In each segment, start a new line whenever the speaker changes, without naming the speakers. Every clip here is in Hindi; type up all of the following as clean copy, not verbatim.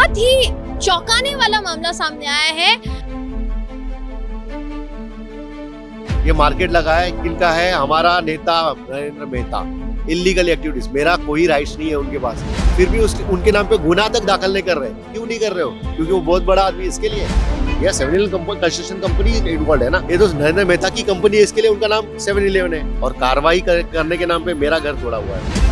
बहुत ही चौंकाने वाला मामला सामने आया है।
ये मार्केट लगा है, किनका है? हमारा नेता नरेंद्र मेहता। इलीगल एक्टिविटीज, मेरा कोई राइट्स नहीं है उनके पास, फिर भी उनके नाम पे गुनाह तक दाखिल नहीं कर रहे। क्यों नहीं कर रहे हो? क्योंकि वो बहुत बड़ा आदमी इसके लिए। यह 7-Eleven कंस्ट्रक्शन कंपनी इन्वॉल्व है ना, ये तो नरेंद्र मेहता की कंपनी है, इसके लिए उनका नाम 7-Eleven है। और कार्रवाई करने के नाम पे मेरा घर तोड़ा हुआ है।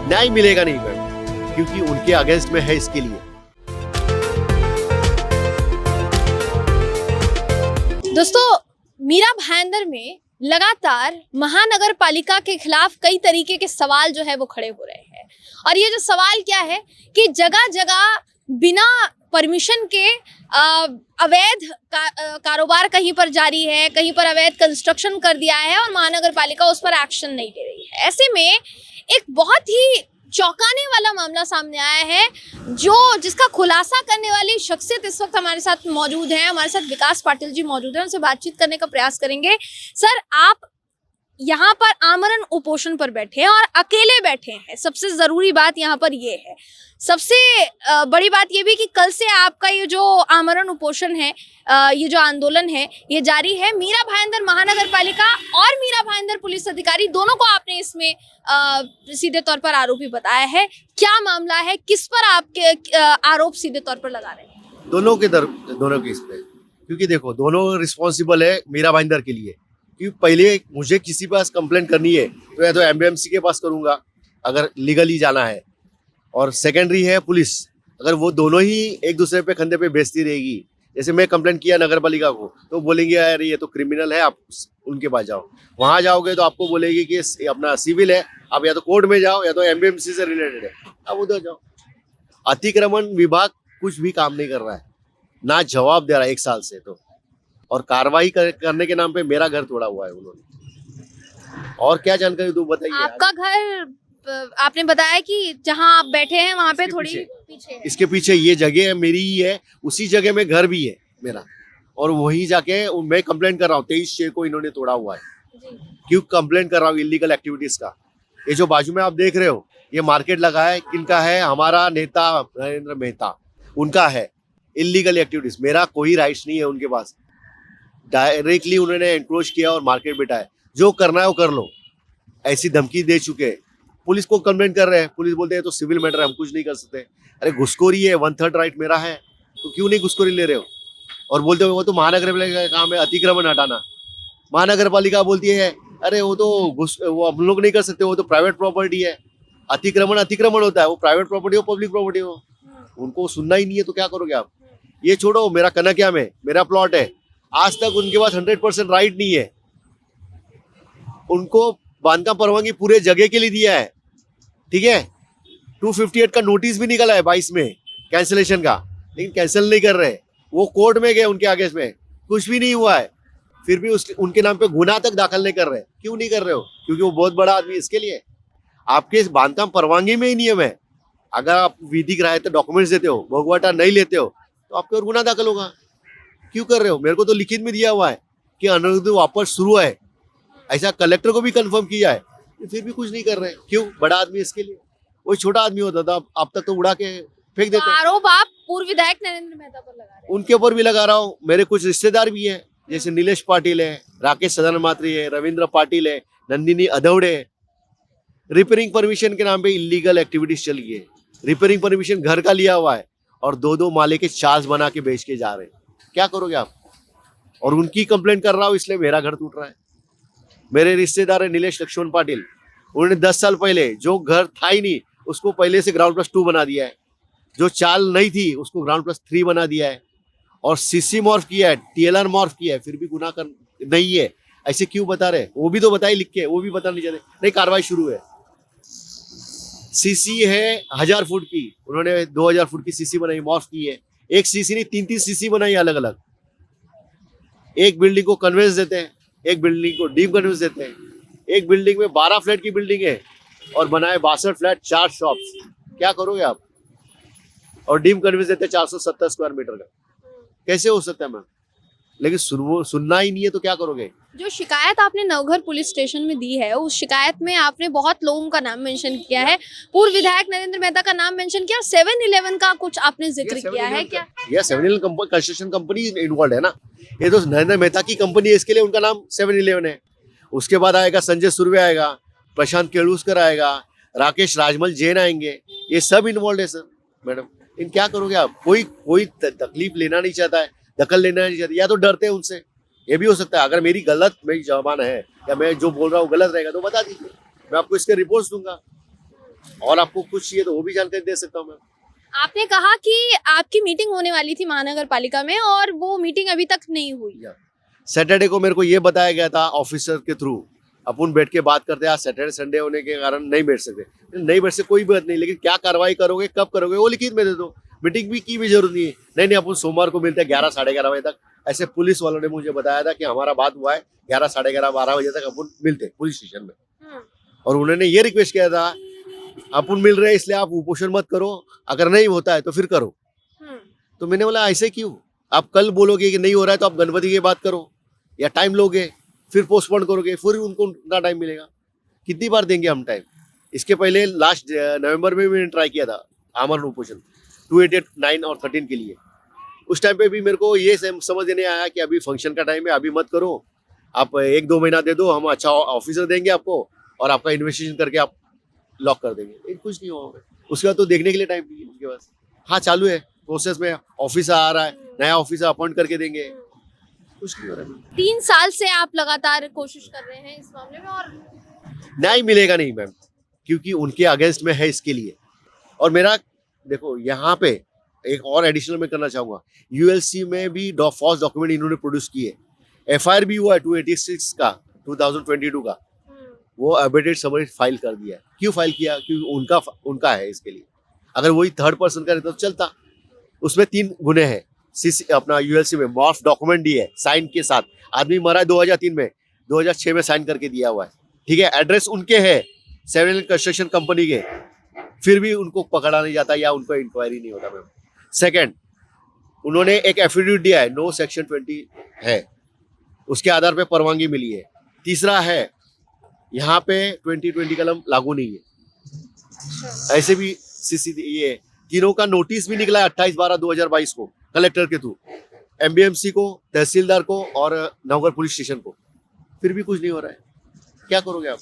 न्याय मिलेगा नहीं मैम, क्योंकि उनके अगेंस्ट में है इसके लिए।
दोस्तों, मीरा भाईंदर में लगातार महानगर पालिका के खिलाफ कई तरीके के सवाल जो है वो खड़े हो रहे हैं। और ये जो सवाल क्या है कि जगह जगह बिना परमिशन के अवैध कारोबार कहीं पर जारी है, कहीं पर अवैध कंस्ट्रक्शन कर दिया है और महानगर पालिका उस पर एक्शन नहीं ले रही है। ऐसे में एक बहुत ही चौंकाने वाला मामला सामने आया है, जिसका खुलासा करने वाली शख्सियत इस वक्त हमारे साथ मौजूद है। हमारे साथ विकास पाटिल जी मौजूद हैं, उनसे बातचीत करने का प्रयास करेंगे। सर, आप यहाँ पर आमरण उपोषण पर बैठे हैं और अकेले बैठे हैं। सबसे जरूरी बात यहाँ पर ये है, सबसे बड़ी बात ये भी कि कल से आपका ये जो आमरण उपोषण है, ये जो आंदोलन है, ये जारी है। मीरा भाईंदर महानगर पालिका और मीरा भाईंदर पुलिस अधिकारी दोनों को आपने इसमें सीधे तौर पर आरोपी बताया है। क्या मामला है, किस पर आपके आरोप सीधे तौर पर लगा रहे हैं?
दोनों के इस पे, क्योंकि देखो दोनों रिस्पॉन्सिबल है मीरा भाईंदर के लिए। क्योंकि पहले मुझे किसी पास कंप्लेंट करनी है तो या तो एमबीएमसी के पास करूंगा अगर लीगली जाना है, और सेकेंडरी है पुलिस। अगर वो दोनों ही एक दूसरे पे कंधे पे बेचती रहेगी, जैसे मैं कंप्लेंट किया नगर पालिका को तो बोलेंगे यार ये तो क्रिमिनल है, आप उनके पास जाओ। वहाँ जाओगे तो आपको बोलेगी कि अपना सिविल है, आप या तो कोर्ट में जाओ या तो एमबीएमसी से रिलेटेड है, आप उधर जाओ। अतिक्रमण विभाग कुछ भी काम नहीं कर रहा है, ना जवाब दे रहा है 1 साल से तो, और कार्रवाई करने के नाम पे मेरा घर तोड़ा हुआ है उन्होंने। और क्या जानकारी दूं बताइए।
आपका घर आपने बताया कि जहां आप बैठे हैं वहां पे थोड़ी पीछे है।
इसके पीछे ये जगह है मेरी ही है, उसी जगह में घर भी है मेरा, और वहीं जाके मैं कंप्लेंट कर रहा हूँ। 23/6 को इन्होंने तोड़ा हुआ है। क्यों कंप्लेंट कर रहा हूँ? इलीगल एक्टिविटीज का। ये जो बाजू में आप देख रहे हो, ये मार्केट लगा है, किनका है? हमारा नेता नरेंद्र मेहता, उनका है। इलीगल एक्टिविटीज, मेरा कोई राइट्स नहीं है उनके पास। डायरेक्टली उन्होंने एनक्रोच किया और मार्केट बिठाया। जो करना है वो कर लो, ऐसी धमकी दे चुके हैं। पुलिस को कंप्लेंट कर रहे हैं, पुलिस बोलते हैं तो सिविल मैटर है, हम कुछ नहीं कर सकते। अरे घुसखोरी है, 1/3 राइट मेरा है, तो क्यों नहीं घुसखोरी ले रहे हो? और बोलते हो वो तो महानगर पालिका का काम है अतिक्रमण हटाना। महानगर पालिका बोलती है अरे वो हम लोग नहीं कर सकते, वो तो प्राइवेट प्रॉपर्टी है। अतिक्रमण होता है, वो प्राइवेट प्रॉपर्टी हो पब्लिक प्रॉपर्टी हो, उनको सुनना ही नहीं है तो क्या करोगे आप? ये छोड़ो, मेरा कनकिया में मेरा प्लॉट है, आज तक उनके पास 100% राइट नहीं है। उनको बांधकाम परवानगी पूरे जगह के लिए दिया है, ठीक है। 258 का नोटिस भी निकला है 22 में कैंसिलेशन का, लेकिन कैंसिल नहीं कर रहे। वो कोर्ट में गए, उनके आगे में कुछ भी नहीं हुआ है, फिर भी उनके नाम पे गुनाह तक दाखिल नहीं कर रहे। क्यों नहीं कर रहे हो? क्योंकि वो बहुत बड़ा आदमी इसके लिए। आपके बांधकाम परवानगी में ही नियम है, अगर आप विधिक राय तो डॉक्यूमेंट्स देते हो, भोगवाटा नहीं लेते हो तो आपके और गुनाह दाखिल होगा। क्यों कर रहे हो? मेरे को तो लिखित में दिया हुआ है कि अनुरोध वापस शुरू है, ऐसा कलेक्टर को भी कंफर्म किया है, फिर भी कुछ नहीं कर रहे। क्यों? बड़ा आदमी इसके लिए। वो छोटा आदमी होता था, अब तक तो उड़ा के फेंक देते।
आरोप आप पूर्व विधायक नरेंद्र मेहता पर लगा रहे हैं।
उनके ऊपर भी लगा रहा हूँ। मेरे कुछ रिश्तेदार भी हैं, जैसे नीलेश पाटिल है, राकेश सदानंद मात्री है, रविंद्र पाटिल है, नंदिनी अधौड़े है। रिपेयरिंग परमिशन के नाम पे इलीगल एक्टिविटीज चल गई है। रिपेयरिंग परमिशन घर का लिया हुआ है और 2-2 माले के चार्ज बना के बेच के जा रहे हैं। क्या करोगे आप? और उनकी कंप्लेंट कर रहा हूँ, इसलिए मेरा घर टूट रहा है। मेरे रिश्तेदार है नीलेश लक्ष्मण पाटिल, उन्होंने 10 साल पहले जो घर था ही नहीं उसको पहले से ग्राउंड+2 बना दिया है, जो चाल नहीं थी उसको ग्राउंड+3 बना दिया है, और सीसी मॉर्फ किया है, टीएलआर मॉर्फ किया है, फिर भी गुनाह कर नहीं है। ऐसे क्यों बता रहे? वो भी तो बताए लिख के, वो भी बता नहीं चाहते। नहीं, कार्रवाई शुरू है। सीसी है 1000 फुट की, उन्होंने 2000 फुट की सीसी बनाई, मॉर्फ की है। एक सीसी नहीं, 3-3 सीसी बनाई अलग अलग। एक बिल्डिंग को कन्वेंस देते हैं, एक बिल्डिंग को डीप कन्वेंस देते हैं। एक बिल्डिंग में 12 फ्लैट की बिल्डिंग है और बनाए 62 फ्लैट, 4 शॉप्स। क्या करोगे आप? और डीप कन्वेंस देते हैं 470 स्क्वायर मीटर का। कैसे हो सकता है मैम? लेकिन सुनना ही नहीं है तो क्या करोगे?
जो शिकायत आपने नवघर पुलिस स्टेशन में दी है, उस शिकायत में आपने बहुत लोगों का नाम मेंशन किया है, पूर्व विधायक नरेंद्र मेहता का नाम मेंशन किया और 7-Eleven का कुछ आपने जिक्र किया है क्या?
यह 7-Eleven कंस्ट्रक्शन कंपनी इन्वॉल्व है ना, ये तो नरेंद्र मेहता की कंपनी है, इसके लिए उनका नाम 7-Eleven है। उसके बाद आएगा संजय सुर्वे आएगा, प्रशांत केलुस्कर आएगा, राकेश राजमल जैन आएंगे, ये सब इन्वॉल्व है सर। मैडम इन क्या करोगे आप? कोई तकलीफ लेना नहीं चाहता है, दखल लेना नहीं चाहता, या तो डरते हैं उनसे, ये भी हो सकता है। अगर मेरी जबान है या मैं जो बोल रहा हूँ गलत रहेगा तो बता दीजिए, मैं आपको इसके रिपोर्ट्स दूंगा और आपको कुछ चाहिए तो वो भी जानकारी दे सकता हूँ मैं।
आपने कहा कि आपकी मीटिंग होने वाली थी महानगर पालिका में और वो मीटिंग अभी तक नहीं हुई।
सैटरडे को मेरे को ये बताया गया था ऑफिसर के थ्रू, अपन बैठ के बात करते हैं। आज सैटरडे संडे होने के कारण नहीं बैठ सकते, नहीं बैठ सकते कोई बात नहीं, लेकिन क्या कार्रवाई करोगे, कब करोगे, वो लिखित में दे दो। मीटिंग भी की भी जरूरत नहीं है। नहीं अपन सोमवार को मिलते हैं 11 साढ़े 11 बजे तक, ऐसे पुलिस वालों ने मुझे बताया था कि हमारा बात हुआ है 11 साढ़े 11 12 बजे तक अपन मिलते पुलिस स्टेशन में। और उन्होंने ये रिक्वेस्ट किया था अपन मिल रहे हैं इसलिए आप उपोषण मत करो, अगर नहीं होता है तो फिर करो। तो मैंने बोला ऐसे क्यों? आप कल बोलोगे कि नहीं हो रहा है तो आप गणपति की बात करो, या टाइम लोगे फिर पोस्टपोन करोगे, फिर उनको उतना टाइम मिलेगा। कितनी बार देंगे हम टाइम? इसके पहले लास्ट नवंबर में मैंने ट्राई किया था आमरण उपोषण 288, 9 और 13 के लिए। उस टाइम पे भी मेरे को ये समझ नहीं आया कि अभी फंक्शन का टाइम है, अभी मत करो, आप 1-2 महीना दे दो, हम अच्छा ऑफिसर देंगे आपको और आपका इन्वेस्टिगेशन करके आप लॉक कर देंगे। कुछ नहीं होगा। उसके बाद तो देखने के लिए टाइम नहीं है उनके पास। हाँ चालू है प्रोसेस में, ऑफिसर आ रहा है, नया ऑफिसर अपॉइंट करके देंगे, कुछ नहीं हो रहा है।
3 साल से आप लगातार कोशिश कर रहे हैं इस मामले में और
न्याय मिलेगा नहीं मैम, क्योंकि उनके अगेंस्ट में है इसके लिए। और मेरा देखो यहाँ पे एक और एडिशनल में करना चाहूंगा, यूएलसी में भी फॉल्स डॉक्यूमेंट इन्होंने प्रोड्यूस किए, एफआईआर भी हुआ है 286 का 2022 का, वो अबेटेड समरी फाइल कर दिया है। क्यों फाइल किया? क्योंकि उनका है इसके लिए। अगर वही थर्ड पर्सन का रहता तो चलता। उसमें 3 गुने हैं अपना यूएलसी में, मॉर्फ डॉक्यूमेंट दिए है साइन के साथ, आदमी मरा है 2003 में, 2006 में साइन करके दिया हुआ है, ठीक है, एड्रेस उनके है 7-Eleven कंस्ट्रक्शन कंपनी के, फिर भी उनको पकड़ा नहीं जाता या उनको इंक्वायरी नहीं होता मैम। सेकंड, उन्होंने एक एफिडेविट दिया है, नो सेक्शन 20 है, उसके आधार पे परवानगी मिली है। तीसरा है यहाँ पे 2020 कलम लागू नहीं है। ऐसे भी ये तीनों का नोटिस भी निकला है 28/12/2022 को कलेक्टर के थ्रू, एमबीएमसी को, तहसीलदार को और नवघर पुलिस स्टेशन को, फिर भी कुछ नहीं हो रहा है। क्या करोगे आप?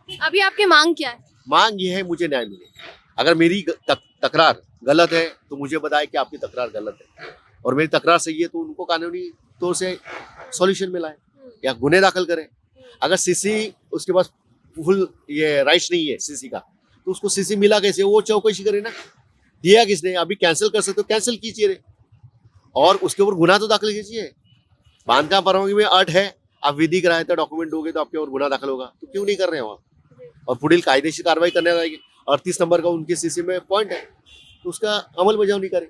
अभी आपकी मांग क्या है?
मांग ये है मुझे न्याय मिले। अगर मेरी तकरार गलत है तो मुझे बताए कि आपकी तकरार गलत है, और मेरी तकरार सही है तो उनको कानूनी तौर से सॉल्यूशन मिलाए या गुने दाखिल करें। अगर सीसी उसके पास फुल ये राइट्स नहीं है सीसी का, तो उसको सीसी मिला कैसे? वो चौकसी करे ना, दिया किसने? अभी कैंसिल कर सकते हो, कैंसिल कीजिए रे, और उसके ऊपर गुना तो दाखिल कीजिए। बांधकाम परवानगी में अट है, आप विधि कराए डॉक्यूमेंट दोगे तो आपके ऊपर गुना दाखिल होगा, तो क्यों नहीं कर रहे हो आप? और पुढील कायदेशीर कार्रवाई करने जाएगी। 38 नंबर का उनके सीसी में पॉइंट है, तो उसका अमल बजावनी करें।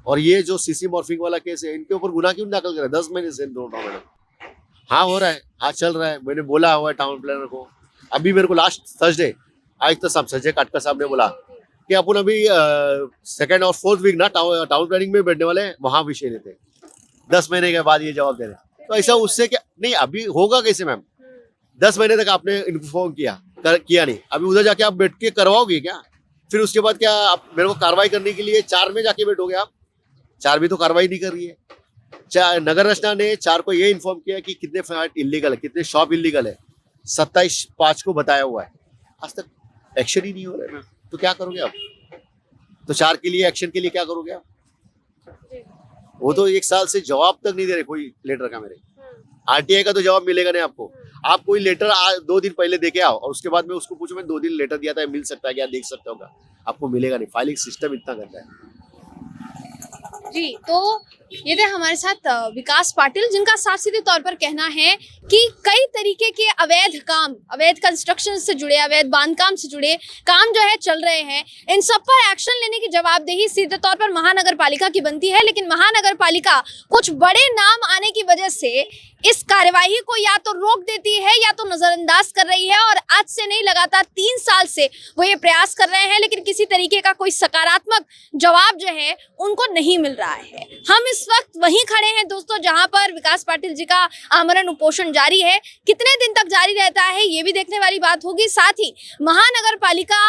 और ये जो सीसी मॉर्फिंग वाला केस है, इनके ऊपर गुना क्यों दाखिल करें? 10 महीने से मैडम। हाँ हो रहा है, हाँ चल रहा है, मैंने बोला हुआ है टाउन प्लानर को। अभी मेरे को लास्ट थर्सडे आज तो साहब संजय काटकर साहब ने बोला कि अपन अभी 2nd और 4th वीक ना टाउन प्लानिंग में बैठने वाले हैं, वहां विषय लेते हैं, 10 महीने के बाद ये जवाब दे रहे हैं। तो ऐसा उससे क्या नहीं, अभी होगा कैसे मैम? 10 महीने तक आपने इन्फॉर्म किया नहीं, अभी उधर जाके आप बैठ के करवाओगे क्या? फिर उसके बाद क्या आप मेरे को कार्रवाई करने के लिए 4 में जाके बैठोगे आप? 4 भी तो कार्रवाई नहीं कर रही है। नगर रचना ने 4 को ये इन्फॉर्म किया कि कितने फ्लैट इलीगल है, कितने शॉप इलीगल है, 27/5 को बताया हुआ है, आज तक एक्शन ही नहीं हो रहा है। तो क्या करोगे आप? तो 4 के लिए एक्शन के लिए क्या करोगे आप? वो तो 1 साल से जवाब तक नहीं दे रहे कोई लेटर का। मेरे आरटीआई का तो जवाब मिलेगा नहीं आपको। आप कोई लेटर 2 दिन पहले देके आओ और उसके बाद में उसको पूछो मैं 2 दिन लेटर दिया था, मिल सकता है क्या, देख सकता होगा, आपको मिलेगा नहीं। फाइलिंग सिस्टम इतना गंदा है
जी। तो ये थे हमारे साथ विकास पाटिल, जिनका साफ सीधे तौर पर कहना है कि कई तरीके के अवैध काम, अवैध कंस्ट्रक्शन से जुड़े, अवैध बांधकाम से जुड़े काम जो है चल रहे हैं। इन सब पर एक्शन लेने की जवाबदेही सीधे तौर पर महानगर पालिका की बनती है, लेकिन महानगर पालिका कुछ बड़े नाम आने की वजह से इस कार्यवाही को या तो रोक देती है या तो नजरअंदाज कर रही है। और आज से नहीं, लगातार 3 साल से वो ये प्रयास कर रहे हैं, लेकिन किसी तरीके का कोई सकारात्मक जवाब जो है उनको नहीं मिल रहा। रहा है। हम इस वक्त वहीं खड़े हैं दोस्तों जहां पर विकास पाटिल जी का आमरण उपोषण जारी है। कितने दिन तक जारी रहता है ये भी देखने वाली बात होगी। साथ ही महानगर पालिका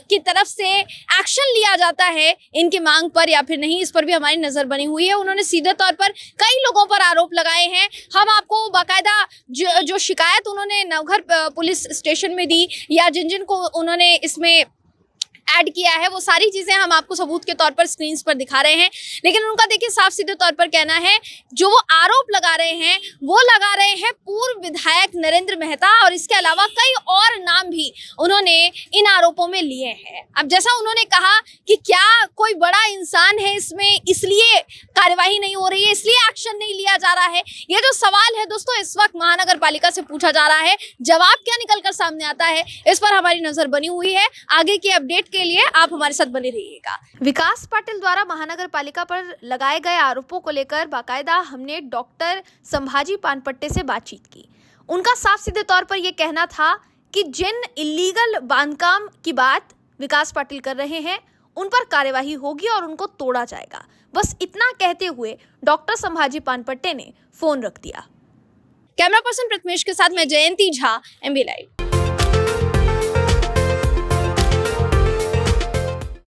की तरफ से एक्शन लिया जाता है इनकी मांग पर या फिर नहीं, इस पर भी हमारी नजर बनी हुई है। उन्होंने सीधे तौर पर कई लोगों पर आरोप लगाए हैं। हम आपको बाकायदा जो शिकायत उन्होंने नवघर पुलिस स्टेशन में दी या जिन जिन को उन्होंने इसमें ऐड किया है वो सारी चीजें हम आपको सबूत के तौर पर स्क्रीन पर दिखा रहे हैं। लेकिन उनका देखिए साफ सीधे तौर पर कहना है, जो वो आरोप लगा रहे हैं वो लगा रहे हैं पूर्व विधायक नरेंद्र मेहता और इसके अलावा कई और नाम भी उन्होंने इन आरोपों में लिए हैं। अब जैसा उन्होंने कहा कि क्या कोई बड़ा इंसान है इसमें इसलिए कार्यवाही नहीं हो रही है, इसलिए एक्शन नहीं लिया जा रहा है, ये जो सवाल है दोस्तों इस वक्त महानगर पालिका से पूछा जा रहा है। जवाब क्या निकल कर सामने आता है इस पर हमारी नजर बनी हुई है। आगे की अपडेट के लिए आप हमारे साथ बने रहिएगा। विकास पाटिल द्वारा महानगर पालिका पर लगाए गए आरोपों को लेकर बाकायदा हमने डॉक्टर संभाजी पानपट्टे से बातचीत की। उनका साफ सीधे तौर पर यह कहना था कि जिन इलीगल बांधकाम की बात विकास पाटिल कर रहे हैं उन पर कार्यवाही होगी और उनको तोड़ा जाएगा। बस इतना कहते हुए डॉक्टर संभाजी पानपट्टे ने फोन रख दिया। कैमरा पर्सन प्रथमेश के साथ मैं जयंती झा, MB लाइव।